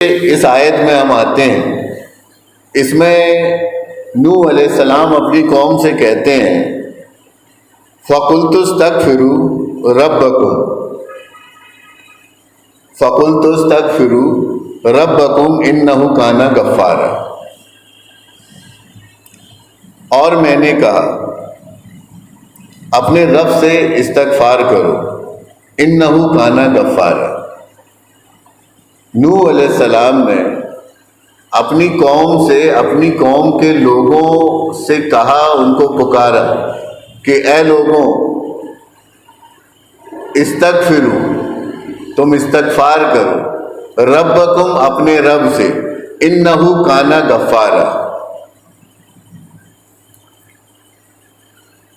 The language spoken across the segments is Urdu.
اس آیت میں ہم آتے ہیں، اس میں نوح علیہ السلام اپنی قوم سے کہتے ہیں فَقُلْتُ اسْتَغْفِرُوا رَبَّكُمْ فَقُلْتُ اسْتَغْفِرُوا رَبَّكُمْ إِنَّهُ كَانَ غَفَّارًا، اور میں نے کہا اپنے رب سے استغفار کرو، إِنَّهُ كَانَ غَفَّارًا۔ نوح علیہ السلام نے اپنی قوم سے، اپنی قوم کے لوگوں سے کہا، ان کو پکارا کہ اے لوگوں استغفروا، تم استغفار کرو، ربکم، اپنے رب سے، انہ کان غفارا۔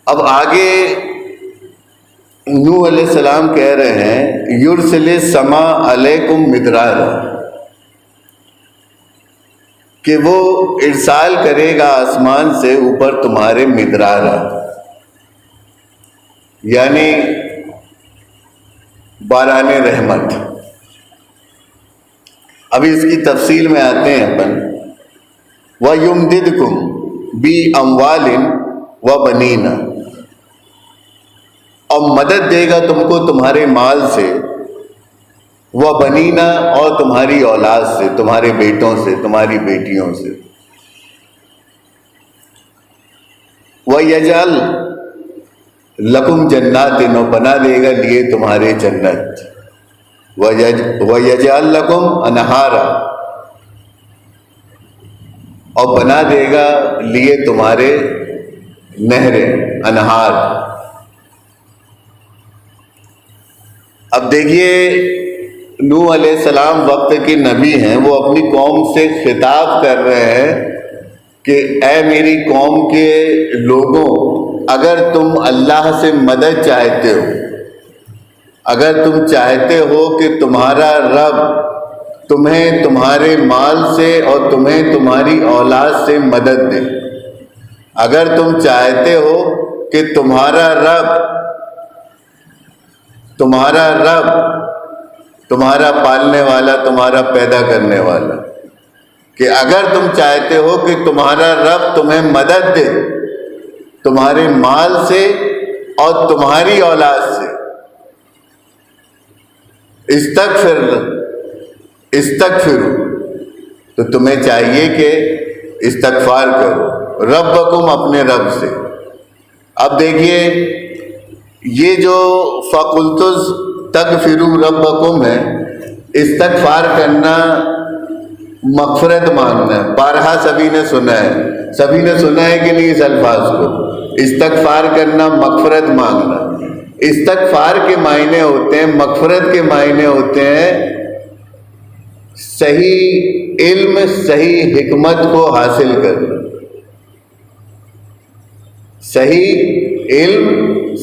اب آگے نوح علیہ السلام کہہ رہے ہیں یرسل السماء علیکم مدرارا، کہ وہ ارسال کرے گا آسمان سے اوپر تمہارے مدرارا، یعنی باران رحمت۔ ابھی اس کی تفصیل میں آتے ہیں اپن۔ وَيُمْدِدْكُمْ بِأَمْوَالٍ وَبَنِينَ، اور مدد دے گا تم کو تمہارے مال سے، وَبَنِينَ، اور تمہاری اولاد سے، تمہارے بیٹوں سے، تمہاری بیٹیوں سے۔ وَيَجْعَلْ لَكُمْ جَنَّاتٍ، اور بنا دے گا لیے تمہارے جنت، وَيَجْعَلْ لَكُمْ أَنْهَارًا، اور بنا دے گا لیے تمہارے نہریں، انہار۔ اب دیکھیے نوح علیہ السلام وقت کے نبی ہیں، وہ اپنی قوم سے خطاب کر رہے ہیں کہ اے میری قوم کے لوگوں، اگر تم اللہ سے مدد چاہتے ہو، اگر تم چاہتے ہو کہ تمہارا رب تمہیں تمہارے مال سے اور تمہیں تمہاری اولاد سے مدد دے، اگر تم چاہتے ہو کہ تمہارا رب تمہارا پالنے والا، تمہارا پیدا کرنے والا، کہ اگر تم چاہتے ہو کہ تمہارا رب تمہیں مدد دے تمہارے مال سے اور تمہاری اولاد سے، استغفروا، تو تمہیں چاہیے کہ استغفار کرو، ربکم، اپنے رب سے۔ اب دیکھیے یہ جو فَقُلْتُ اسْتَغْفِرُوا رَبَّكُمْ ہے، استغفار کرنا مغفرت مانگنا ہے۔ بارہا سبھی نے سنا ہے کہ نہیں اس الفاظ کو؟ استغفار کرنا مغفرت مانگنا۔ استغفار کے معنی ہوتے ہیں، مغفرت کے معنی ہوتے ہیں صحیح علم، صحیح حکمت کو حاصل کرنا، صحیح علم،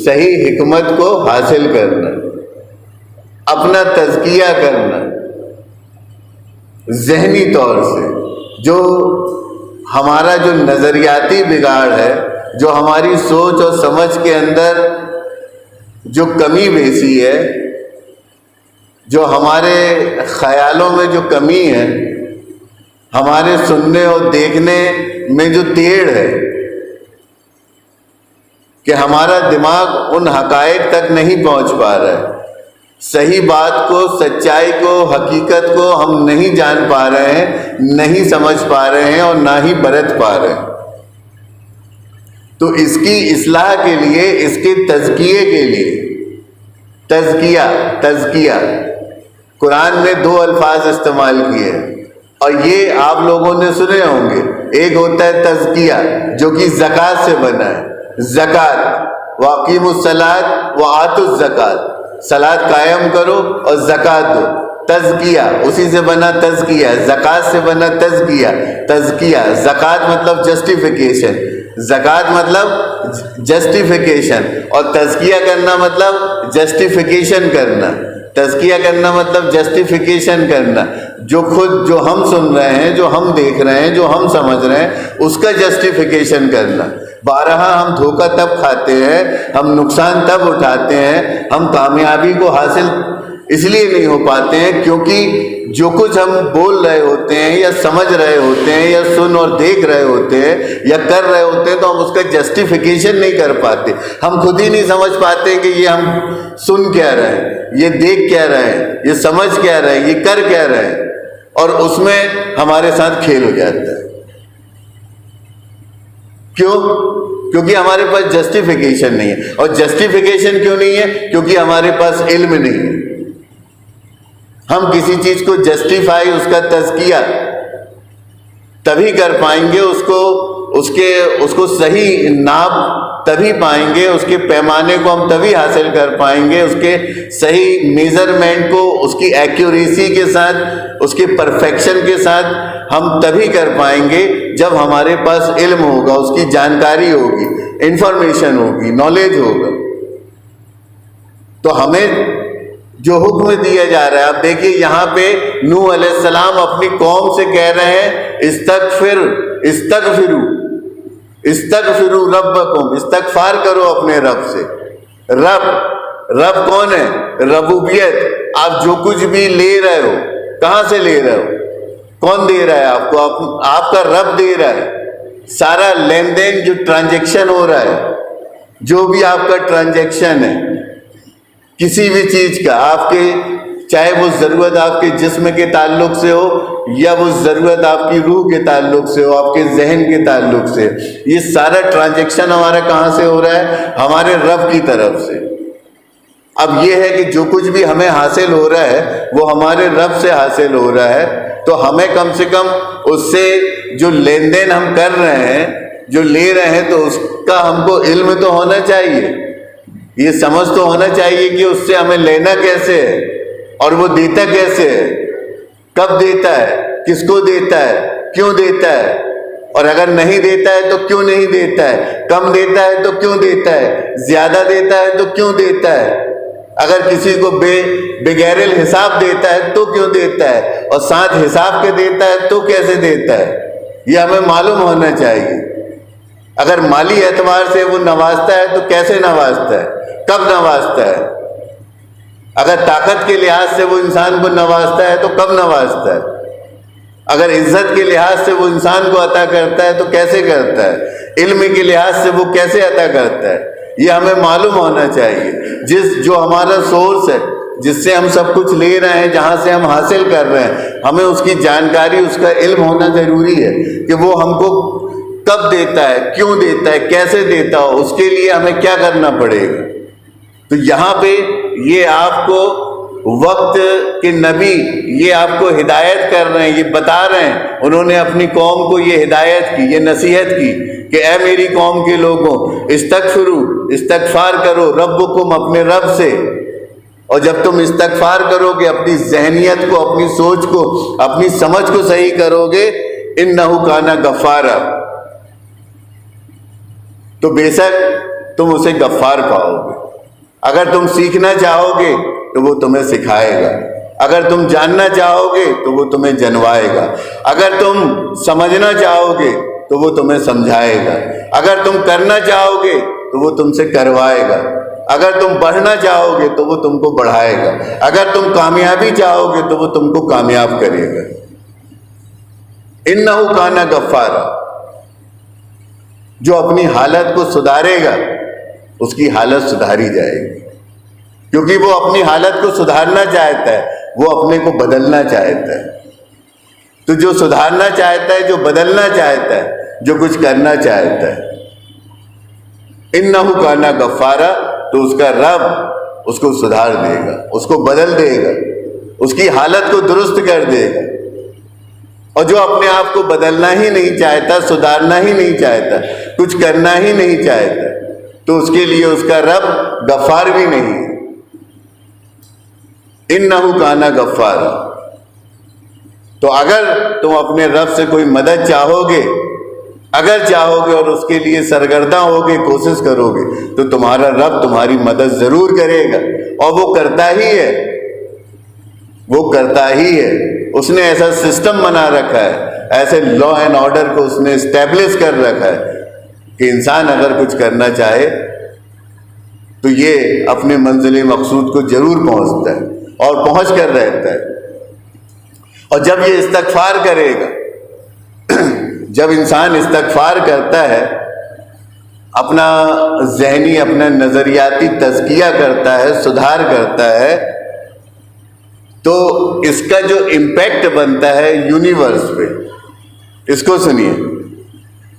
صحیح حکمت کو حاصل کرنا، اپنا تزکیہ کرنا ذہنی طور سے، جو ہمارا جو نظریاتی بگاڑ ہے، جو ہماری سوچ اور سمجھ کے اندر جو کمی بیسی ہے، جو ہمارے خیالوں میں جو کمی ہے، ہمارے سننے اور دیکھنے میں جو ٹیڑھ ہے، کہ ہمارا دماغ ان حقائق تک نہیں پہنچ پا رہا ہے، صحیح بات کو، سچائی کو، حقیقت کو ہم نہیں جان پا رہے ہیں، نہیں سمجھ پا رہے ہیں اور نہ ہی برت پا رہے ہیں۔ تو اس کی اصلاح کے لیے، اس کے تزکیے کے لیے، تزکیہ قرآن نے دو الفاظ استعمال کیے ہیں، اور یہ آپ لوگوں نے سنے ہوں گے۔ ایک ہوتا ہے تزکیہ، جو کہ زکوٰۃ سے بنا ہے، زکوٰۃ، وَأَقِیمُوا الصَّلَاۃَ وَآتُوا الزَّکَاۃَ، صلاۃ قائم کرو اور زکوٰۃ دو۔ تزکیہ، اسی سے بنا تزکیہ، زکوٰۃ سے بنا تزکیہ۔ زکوٰۃ مطلب جسٹیفیکیشن، زکوٰۃ مطلب جسٹیفیکیشن، اور تزکیہ کرنا مطلب جسٹیفیکیشن کرنا۔ تزکیہ کرنا مطلب جسٹیفیکیشن کرنا، جو ہم سن رہے ہیں، جو ہم دیکھ رہے ہیں، جو ہم سمجھ رہے ہیں، اس کا جسٹیفیکیشن کرنا۔ بارہا ہم دھوکہ تب کھاتے ہیں، ہم نقصان تب اٹھاتے ہیں، ہم کامیابی کو حاصل اس لیے نہیں ہو پاتے ہیں کیونکہ جو کچھ ہم بول رہے ہوتے ہیں یا سمجھ رہے ہوتے ہیں یا سن اور دیکھ رہے ہوتے ہیں یا کر رہے ہوتے ہیں تو ہم اس کا جسٹیفیکیشن نہیں کر پاتے. ہم خود ہی نہیں سمجھ پاتے کہ یہ ہم سن کیا رہے ہیں, یہ دیکھ کیا رہے ہیں, یہ سمجھ کیا رہے ہیں, یہ کر کیا رہے ہیں, اور اس میں ہمارے ساتھ کھیل ہو جاتا ہے. کیوں؟ کیونکہ ہمارے پاس جسٹیفیکیشن نہیں ہے. اور جسٹیفیکیشن کیوں نہیں ہے؟ کیونکہ ہمارے پاس علم نہیں ہے. ہم کسی چیز کو جسٹیفائی, اس کا تزکیہ تبھی کر پائیں گے, اس کو صحیح ناپ تبھی پائیں گے, اس کے پیمانے کو ہم تبھی حاصل کر پائیں گے, اس کے صحیح میزرمنٹ کو اس کی ایکیوریسی کے ساتھ, اس کے پرفیکشن کے ساتھ ہم تبھی کر پائیں گے جب ہمارے پاس علم ہوگا, اس کی جانکاری ہوگی, انفارمیشن ہوگی, نالج ہوگا. تو ہمیں جو حکم دیا جا رہا ہے, آپ دیکھیے یہاں پہ نوح علیہ السلام اپنی قوم سے کہہ رہے ہیں استغفروا ربکم, استغفار کرو اپنے رب سے. رب کون ہے؟ ربوبیت. آپ جو کچھ بھی لے رہے ہو, کہاں سے لے رہے ہو؟ کون دے رہا ہے آپ کو؟ آپ کا رب دے رہا ہے. سارا لین دین جو ٹرانزیکشن ہو رہا ہے, جو بھی آپ کا ٹرانزیکشن ہے کسی بھی چیز کا, آپ کے چاہے وہ ضرورت آپ کے جسم کے تعلق سے ہو یا وہ ضرورت آپ کی روح کے تعلق سے ہو, آپ کے ذہن کے تعلق سے, یہ سارا ٹرانزیکشن ہمارا کہاں سے ہو رہا ہے؟ ہمارے رب کی طرف سے. اب یہ ہے کہ جو کچھ بھی ہمیں حاصل ہو رہا ہے وہ ہمارے رب سے حاصل ہو رہا ہے, تو ہمیں کم سے کم اس سے جو لین دین ہم کر رہے ہیں, جو لے رہے ہیں, تو اس کا ہم کو علم تو ہونا چاہیے, یہ سمجھ تو ہونا چاہیے کہ اس سے ہمیں لینا کیسے ہے اور وہ دیتا کیسے ہے, کب دیتا ہے, کس کو دیتا ہے, کیوں دیتا ہے, اور اگر نہیں دیتا ہے تو کیوں نہیں دیتا ہے, کم دیتا ہے تو کیوں دیتا ہے, زیادہ دیتا ہے تو کیوں دیتا ہے, اگر کسی کو بغیر الحساب دیتا ہے تو کیوں دیتا ہے, اور ساتھ حساب کے دیتا ہے تو کیسے دیتا ہے, یہ ہمیں معلوم ہونا چاہیے. اگر مالی اعتبار سے وہ نوازتا ہے تو کیسے نوازتا ہے, کب نوازتا ہے, اگر طاقت کے لحاظ سے وہ انسان کو نوازتا ہے تو کب نوازتا ہے, اگر عزت کے لحاظ سے وہ انسان کو عطا کرتا ہے تو کیسے کرتا ہے, علم کے لحاظ سے وہ کیسے عطا کرتا ہے, یہ ہمیں معلوم ہونا چاہیے. جو ہمارا سورس ہے, جس سے ہم سب کچھ لے رہے ہیں, جہاں سے ہم حاصل کر رہے ہیں, ہمیں اس کی جانکاری, اس کا علم ہونا ضروری ہے کہ وہ ہم کو کب دیتا ہے, کیوں دیتا ہے, کیسے دیتا ہو, اس کے لیے ہمیں کیا کرنا پڑے گا. تو یہاں پہ یہ آپ کو وقت کے نبی یہ آپ کو ہدایت کر رہے ہیں, یہ بتا رہے ہیں, انہوں نے اپنی قوم کو یہ ہدایت کی, یہ نصیحت کی کہ اے میری قوم کے لوگوں, استغفار کرو ربکم, اپنے رب سے. اور جب تم استغفار کرو گے, اپنی ذہنیت کو, اپنی سوچ کو, اپنی سمجھ کو صحیح کرو گے, انہ کان غفارا, تو بے شک تم اسے غفار پاؤ گے. اگر تم سیکھنا چاہو گے تو وہ تمہیں سکھائے گا, اگر تم جاننا چاہو گے تو وہ تمہیں جنوائے گا, اگر تم سمجھنا چاہو گے تو وہ تمہیں سمجھائے گا, اگر تم کرنا چاہو گے تو وہ تم سے کروائے گا, اگر تم بڑھنا چاہو گے تو وہ تم کو بڑھائے گا, اگر تم کامیابی چاہو گے تو وہ تم کو کامیاب کرے گا. انہ کان غفارا, جو اپنی حالت کو سدھارے گا اس کی حالت سدھاری جائے گی, کیونکہ وہ اپنی حالت کو سدھارنا چاہتا ہے, وہ اپنے کو بدلنا چاہتا ہے. تو جو سدھارنا چاہتا ہے, جو بدلنا چاہتا ہے, جو کچھ کرنا چاہتا ہے, انہ کان غفارا, تو اس کا رب اس کو سدھار دے گا, اس کو بدل دے گا, اس کی حالت کو درست کر دے گا. اور جو اپنے آپ کو بدلنا ہی نہیں چاہتا, سدھارنا ہی نہیں چاہتا, کچھ کرنا ہی نہیں چاہتا, تو اس کے لیے اس کا رب غفار بھی نہیں ہے. انہ کان غفارا. تو اگر تم اپنے رب سے کوئی مدد چاہو گے, اگر چاہو گے اور اس کے لیے سرگردہ ہوگے, کوشش کرو گے, تو تمہارا رب تمہاری مدد ضرور کرے گا, اور وہ کرتا ہی ہے, وہ کرتا ہی ہے. اس نے ایسا سسٹم بنا رکھا ہے, ایسے لا اینڈ آرڈر کو اس نے اسٹیبلش کر رکھا ہے کہ انسان اگر کچھ کرنا چاہے تو یہ اپنے منزل مقصود کو ضرور پہنچتا ہے. اور پہنچ کر رہتا ہے. اور جب یہ استغفار کرے گا، جب انسان استغفار کرتا ہے، اپنا ذہنی اپنا نظریاتی تزکیہ کرتا ہے، سدھار کرتا ہے، تو اس کا جو امپیکٹ بنتا ہے یونیورس پہ، اس کو سنیے.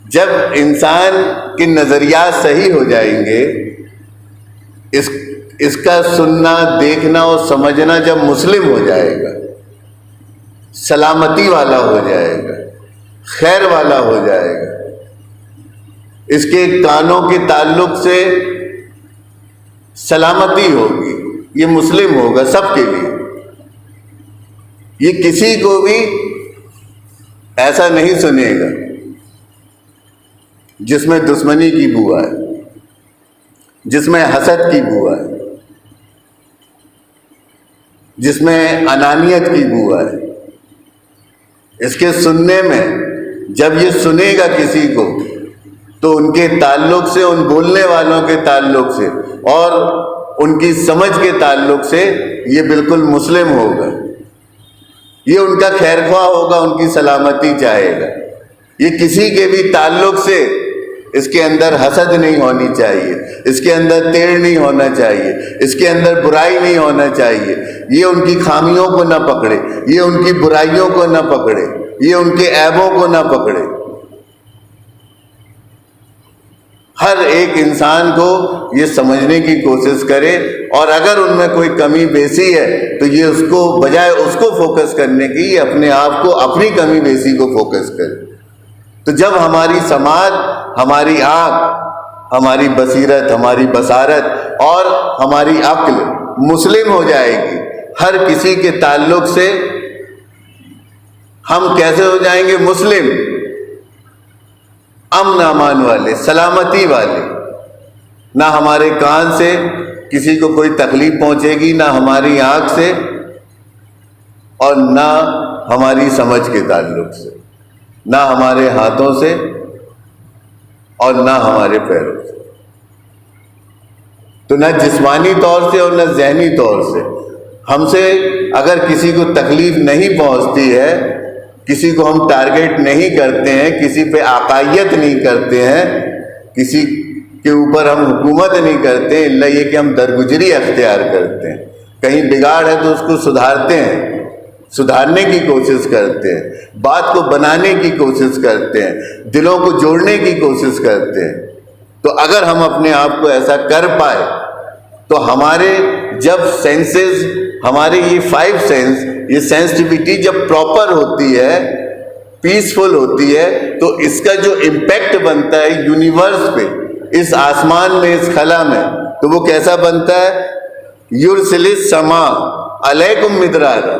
جب انسان کے نظریات صحیح ہو جائیں گے، اس کا سننا، دیکھنا اور سمجھنا جب مسلم ہو جائے گا، سلامتی والا ہو جائے گا، خیر والا ہو جائے گا، اس کے کانوں کے تعلق سے سلامتی ہوگی، یہ مسلم ہوگا سب کے لیے. یہ کسی کو بھی ایسا نہیں سنے گا جس میں دشمنی کی بو ہے، جس میں حسد کی بو ہے، جس میں انانیت کی بو ہے. اس کے سننے میں، جب یہ سنے گا کسی کو، تو ان کے تعلق سے، ان بولنے والوں کے تعلق سے اور ان کی سمجھ کے تعلق سے یہ بالکل مسلم ہوگا. یہ ان کا خیر خواہ ہوگا، ان کی سلامتی چاہے گا. یہ کسی کے بھی تعلق سے اس کے اندر حسد نہیں ہونی چاہیے، اس کے اندر تیڑ نہیں ہونا چاہیے، اس کے اندر برائی نہیں ہونا چاہیے. یہ ان کی خامیوں کو نہ پکڑے، یہ ان کی برائیوں کو نہ پکڑے، یہ ان کے عیبوں کو نہ پکڑے. ہر ایک انسان کو یہ سمجھنے کی کوشش کرے، اور اگر ان میں کوئی کمی بیسی ہے تو یہ اس کو بجائے اس کو فوکس کرنے کی، یہ اپنے آپ کو، اپنی کمی بیسی کو فوکس کرے. تو جب ہماری سماعت، ہماری آنکھ، ہماری بصیرت، ہماری بصارت اور ہماری عقل مسلم ہو جائے گی ہر کسی کے تعلق سے، ہم کیسے ہو جائیں گے؟ مسلم، امن امان والے، سلامتی والے. نہ ہمارے کان سے کسی کو کوئی تکلیف پہنچے گی، نہ ہماری آنکھ سے، اور نہ ہماری سمجھ کے تعلق سے، نہ ہمارے ہاتھوں سے اور نہ ہمارے پیروں سے. تو نہ جسمانی طور سے اور نہ ذہنی طور سے. ہم سے اگر کسی کو تکلیف نہیں پہنچتی ہے، کسی کو ہم ٹارگیٹ نہیں کرتے ہیں، کسی پہ عقائیت نہیں کرتے ہیں، کسی کے اوپر ہم حکومت نہیں کرتے ہیں، الا یہ کہ ہم درگزری اختیار کرتے ہیں. کہیں بگاڑ ہے تو اس کو سدھارتے ہیں، سدھارنے کی کوشش کرتے ہیں، بات کو بنانے کی کوشش کرتے ہیں، دلوں کو جوڑنے کی کوشش کرتے ہیں. تو اگر ہم اپنے آپ کو ایسا کر پائے تو ہمارے جب سینسز، ہمارے یہ 5 سینس، یہ سینسٹیوٹی جب پراپر ہوتی ہے، پیسفل ہوتی ہے، تو اس کا جو امپیکٹ بنتا ہے یونیورس پہ، اس آسمان میں، اس خلا میں، تو وہ کیسا بنتا ہے؟ یرسل السماء علیکم مدرارا،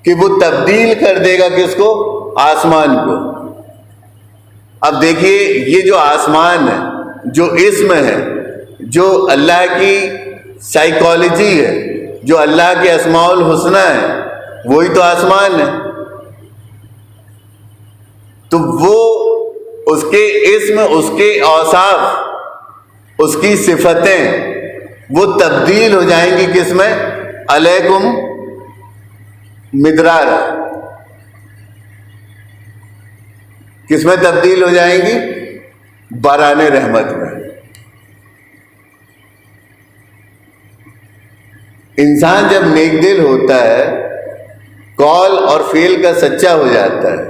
کہ وہ تبدیل کر دے گا کس کو؟ آسمان کو. اب دیکھیے، یہ جو آسمان ہے، جو اسم ہے، جو اللہ کی سائیکالوجی ہے، جو اللہ کے اسماء الحسنی ہے، وہی تو آسمان ہے. تو وہ اس کے اسم، اس کے اوصاف، اس کی صفتیں وہ تبدیل ہو جائیں گی کس میں؟ علیکم مدرارا. کس میں تبدیل ہو جائیں گی؟ باران رحمت میں. انسان جب نیک دل ہوتا ہے، قول اور فعل کا سچا ہو جاتا ہے،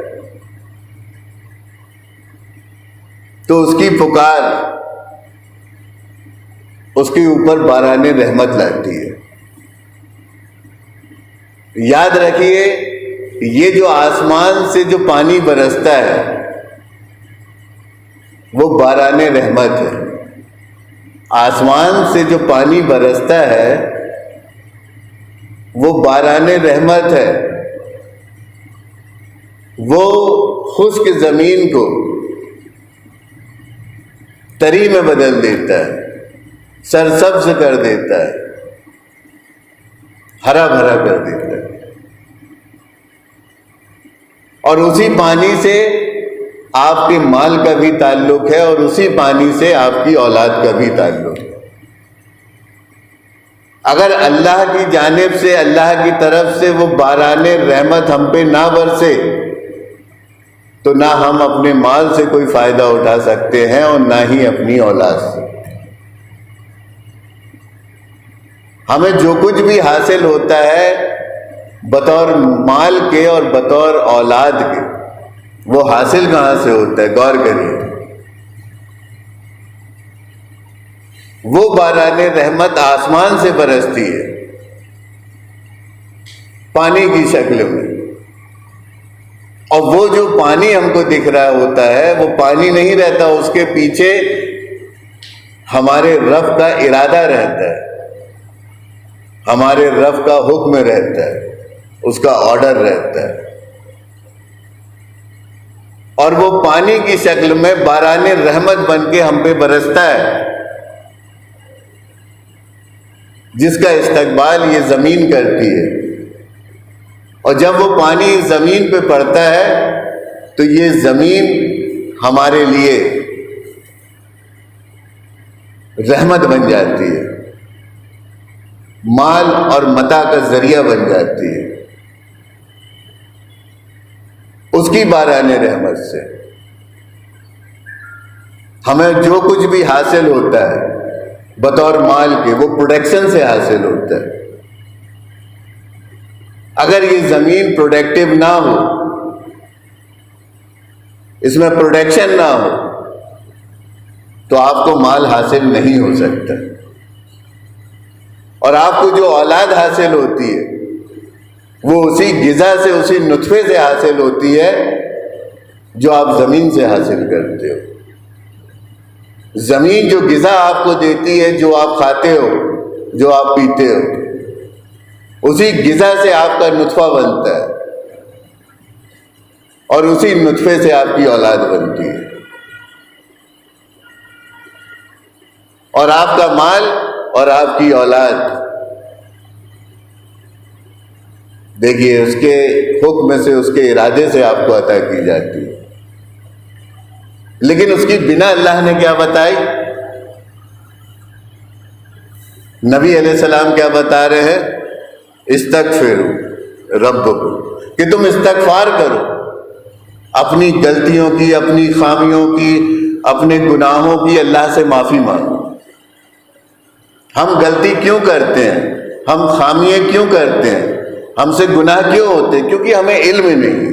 تو اس کی پکار اس کے اوپر باران رحمت لاتی ہے. یاد رکھیے، یہ جو آسمان سے جو پانی برستا ہے وہ باران رحمت ہے. آسمان سے جو پانی برستا ہے وہ باران رحمت ہے. وہ خشک زمین کو تری میں بدل دیتا ہے، سرسبز کر دیتا ہے، ہرا بھرا کر دیتا ہے. اور اسی پانی سے آپ کے مال کا بھی تعلق ہے، اور اسی پانی سے آپ کی اولاد کا بھی تعلق ہے. اگر اللہ کی جانب سے، اللہ کی طرف سے وہ باران رحمت ہم پہ نہ برسے تو نہ ہم اپنے مال سے کوئی فائدہ اٹھا سکتے ہیں اور نہ ہی اپنی اولاد سے۔ ہمیں جو کچھ بھی حاصل ہوتا ہے بطور مال کے اور بطور اولاد کے، وہ حاصل کہاں سے ہوتا ہے؟ غور کریے۔ وہ باران رحمت آسمان سے برستی ہے پانی کی شکل میں، اور وہ جو پانی ہم کو دکھ رہا ہوتا ہے وہ پانی نہیں رہتا، اس کے پیچھے ہمارے رب کا ارادہ رہتا ہے، ہمارے رب کا حکم رہتا ہے، اس کا آرڈر رہتا ہے، اور وہ پانی کی شکل میں باران رحمت بن کے ہم پہ برستا ہے، جس کا استقبال یہ زمین کرتی ہے۔ اور جب وہ پانی زمین پہ پڑتا ہے تو یہ زمین ہمارے لیے رحمت بن جاتی ہے، مال اور متاع کا ذریعہ بن جاتی ہے اس کی باران رحمت سے۔ ہمیں جو کچھ بھی حاصل ہوتا ہے بطور مال کے، وہ پروڈکشن سے حاصل ہوتا ہے۔ اگر یہ زمین پروڈکٹیو نہ ہو، اس میں پروڈکشن نہ ہو، تو آپ کو مال حاصل نہیں ہو سکتا، اور آپ کو جو اولاد حاصل ہوتی ہے وہ اسی غذا سے، اسی نطفے سے حاصل ہوتی ہے جو آپ زمین سے حاصل کرتے ہو۔ زمین جو غذا آپ کو دیتی ہے، جو آپ کھاتے ہو، جو آپ پیتے ہو، اسی غذا سے آپ کا نطفہ بنتا ہے، اور اسی نطفے سے آپ کی اولاد بنتی ہے، اور آپ کا مال اور آپ کی اولاد، دیکھیے اس کے حکم سے، اس کے ارادے سے آپ کو عطا کی جاتی ہے۔ لیکن اس کی بنا اللہ نے کیا بتائی؟ نبی علیہ السلام کیا بتا رہے ہیں؟ استغفروا ربکم، کہ تم استغفار کرو اپنی غلطیوں کی، اپنی خامیوں کی، اپنے گناہوں کی، اللہ سے معافی مانگو۔ ہم غلطی کیوں کرتے ہیں؟ ہم خامیاں کیوں کرتے ہیں؟ ہم سے گناہ کیوں ہوتے ہیں؟ کیونکہ ہمیں علم نہیں،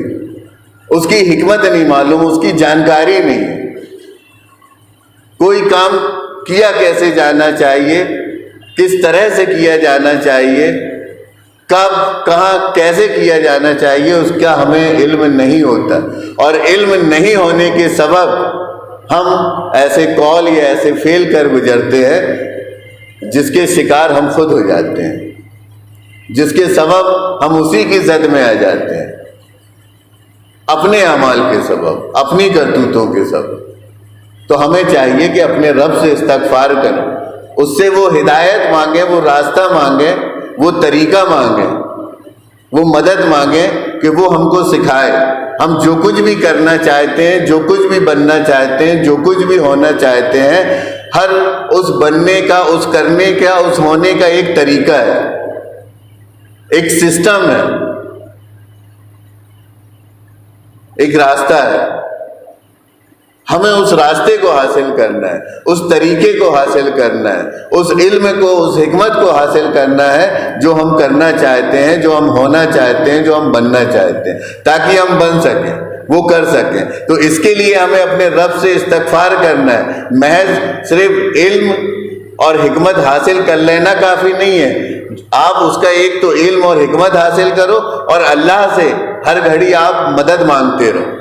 اس کی حکمت نہیں معلوم، اس کی جانکاری نہیں۔ کوئی کام کیا کیسے جانا چاہیے، کس طرح سے کیا جانا چاہیے، کب، کہاں، کیسے کیا جانا چاہیے، اس کا ہمیں علم نہیں ہوتا، اور علم نہیں ہونے کے سبب ہم ایسے قول یا ایسے فعل کر گزرتے ہیں جس کے شکار ہم خود ہو جاتے ہیں، جس کے سبب ہم اسی کی زد میں آ جاتے ہیں، اپنے اعمال کے سبب، اپنی کرتوتوں کے سبب۔ تو ہمیں چاہیے کہ اپنے رب سے استغفار کریں، اس سے وہ ہدایت مانگیں، وہ راستہ مانگیں، وہ طریقہ مانگیں، وہ مدد مانگیں کہ وہ ہم کو سکھائے۔ ہم جو کچھ بھی کرنا چاہتے ہیں، جو کچھ بھی بننا چاہتے ہیں، جو کچھ بھی ہونا چاہتے ہیں، ہر اس بننے کا، اس کرنے کا، اس ہونے کا ایک طریقہ ہے، ایک سسٹم ہے، ایک راستہ ہے۔ ہمیں اس راستے کو حاصل کرنا ہے، اس طریقے کو حاصل کرنا ہے، اس علم کو، اس حکمت کو حاصل کرنا ہے جو ہم کرنا چاہتے ہیں، جو ہم ہونا چاہتے ہیں، جو ہم بننا چاہتے ہیں، تاکہ ہم بن سکیں، وہ کر سکیں۔ تو اس کے لیے ہمیں اپنے رب سے استغفار کرنا ہے۔ محض صرف علم اور حکمت حاصل کر لینا کافی نہیں ہے، آپ اس کا ایک تو علم اور حکمت حاصل کرو، اور اللہ سے ہر گھڑی آپ مدد مانگتے رہو۔